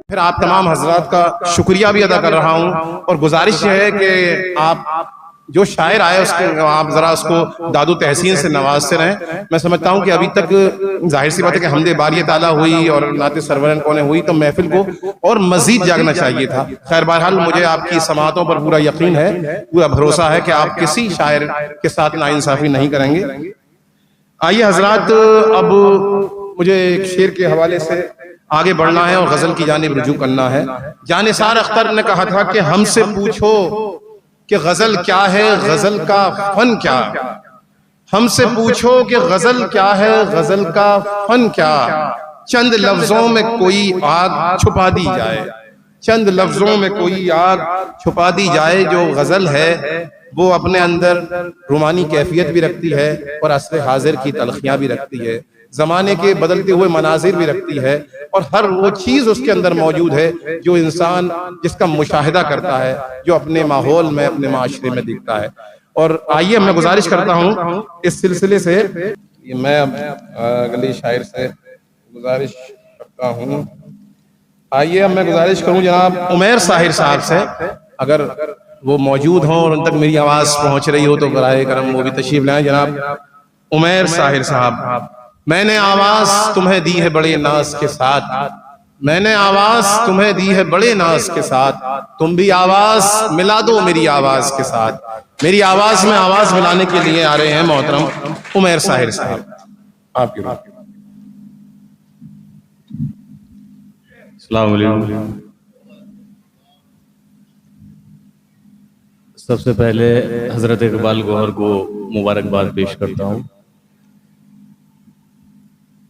फिर आप तमाम हजरात का शुक्रिया भी अदा कर रहा हूँ और गुजारिश है कि आप जो शायर आए उसको आप जरा उसको दादू तहसीन से नवाजते रहें। मैं समझता हूँ कि अभी तक जाहिर सी बात है कि हमदे बारी ताला हुई और नाते सरवरन कौने हुई तो महफिल को और मजीद जागना चाहिए था। खैर बहरहाल मुझे आपकी समातों पर पूरा यकीन है, पूरा भरोसा है कि आप किसी शायर के साथ नाइंसाफी नहीं करेंगे। आइए हजरात, अब मुझे एक शेर के हवाले से आगे बढ़ना है और गजल की जानिब रुजू करना है। जानिसार अख्तर ने कहा था कि हमसे पूछो कि गजल क्या है, गजल का फन क्या। हमसे पूछो कि गजल क्या है, गजल का फन क्या। चंद लफ्जों में कोई आग छुपा दी जाए, चंद लफ्जों में कोई आग छुपा दी जाए। जो गजल है वो अपने अंदर रूमानी कैफियत भी रखती है और असर हाजिर की तलखियां भी रखती है, जमाने के बदलते हुए मनाजिर भी रखती है और हर वो चीज उसके अंदर मौजूद है जो इंसान जिसका मुशाहिदा करता है, जो अपने माहौल में अपने माशरे में दिखता है। और आइए मैं गुजारिश करता हूँ इस सिलसिले से, मैं अब अगले शायर से गुजारिश करता हूँ। आइए अब मैं गुजारिश करूँ जनाब उमैर साहिर साहब से, अगर वो मौजूद हों और उन तक मेरी आवाज पहुंच रही हो तो बराए करम वो भी तशरीफ लाएं। जनाब उमैर साहिर साहब। मैंने आवाज तुम्हें दी है बड़े नाज के साथ, मैंने आवाज तुम्हें दी है बड़े नाज के साथ, तुम भी आवाज मिला दो मेरी आवाज के साथ। मेरी आवाज में आवाज मिलाने के लिए आ रहे हैं मोहतरम उमैर साहिर साहब, आपकी बात। अस्सलाम वालेकुम। सबसे पहले हजरत इकबाल गौहर को मुबारकबाद पेश करता हूँ।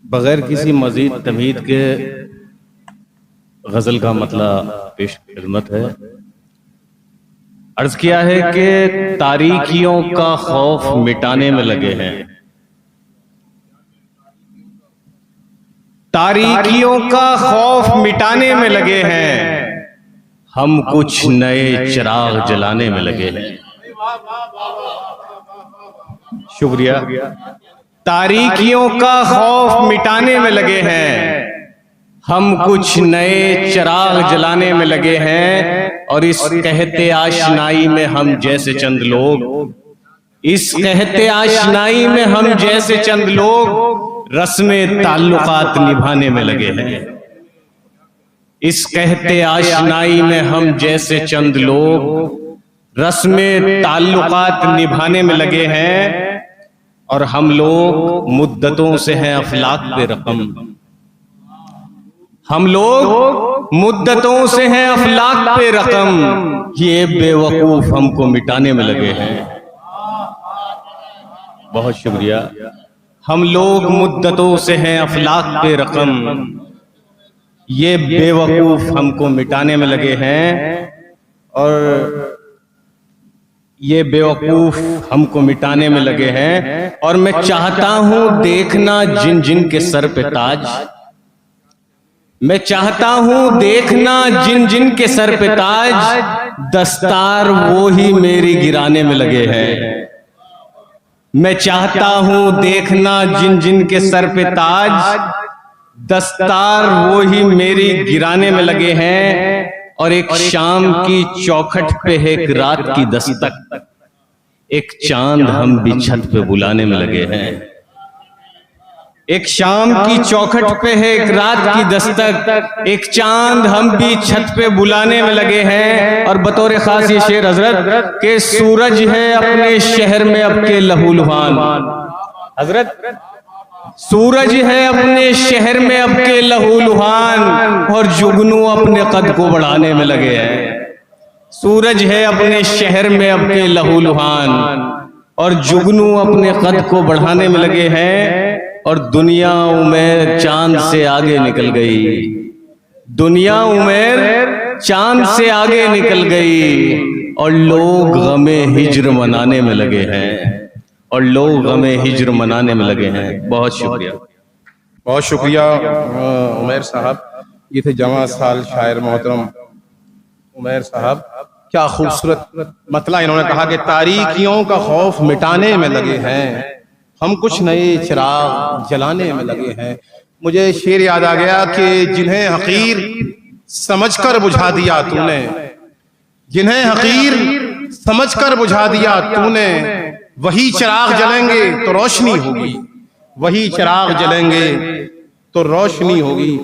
बगैर किसी मजीद तमहीद के गजल का मतला पेश खिदमत है। अर्ज किया है कि तारीकियों का खौफ मिटाने में लगे हैं, तारीकियों का खौफ मिटाने में लगे हैं, हम कुछ नए चिराग जलाने में लगे हैं। शुक्रिया। तारीकियों का खौफ मिटाने में लगे हैं, हम कुछ नए चिराग जलाने में लगे हैं। और इस कहते आशनाई में हम जैसे चंद लोग, इस कहते आशनाई में हम जैसे चंद लोग रस्मे ताल्लुकात निभाने में लगे हैं। इस कहते आशनाई में हम जैसे चंद लोग रस्मे ताल्लुकात निभाने में लगे हैं। और हम लोग मुद्दतों से हैं अफलाक पे रकम, हम लोग मुद्दतों से हैं अफलाक पे रकम, ये बेवकूफ हमको मिटाने में लगे हैं। बहुत शुक्रिया। हम लोग मुद्दतों से हैं अफलाक पे रकम, ये बेवकूफ हमको मिटाने में लगे हैं। और ये बेवकूफ हमको मिटाने में लगे हैं। और मैं चाहता हूं देखना जिन जिन के सर पे ताज, मैं चाहता हूं देखना जिन जिन के सर पे ताज, दस्तार वो ही मेरी गिराने में लगे हैं। मैं चाहता हूं देखना जिन जिन के सर पे ताज, दस्तार वो ही मेरी गिराने में लगे हैं। और एक शाम की चौखट पे है एक रात की दस्तक, एक चांद हम भी छत पे बुलाने में लगे हैं। एक शाम की चौखट पे है एक रात की दस्तक, एक चांद हम भी छत पे बुलाने में लगे हैं। और बतौर खास ये शेर हजरत के सूरज है अपने शहर में अब के लहूलुहान, हजरत सूरज है अपने शहर में अब के लहूलुहान, और जुगनू अपने कद को बढ़ाने में लगे हैं। सूरज है अपने शहर में अब के लहूलुहान, और जुगनू अपने कद को बढ़ाने में लगे हैं। और दुनिया उमैर चांद से आगे निकल गई, दुनिया उमैर चांद से आगे निकल गई। और लोग गमे हिज्र मनाने में लगे हैं, और लोग गमे हिज्र मनाने में लगे हैं। बहुत शुक्रिया। बहुत शुक्रिया उमैर साहब। ये थे जवां साल शायर मोहतरम उमैर साहब। क्या खूबसूरत मतला इन्होंने कहा कि तारीकियों का खौफ मिटाने में लगे हैं, हम कुछ नए चिराग जलाने में लगे हैं। मुझे शेर याद आ गया कि जिन्हें हकीर समझकर बुझा दिया तूने, जिन्हें हकीर समझकर बुझा दिया तूने, वही चिराग जलेंगे तो रोशनी होगी, वही चिराग जलेंगे तो रोशनी होगी।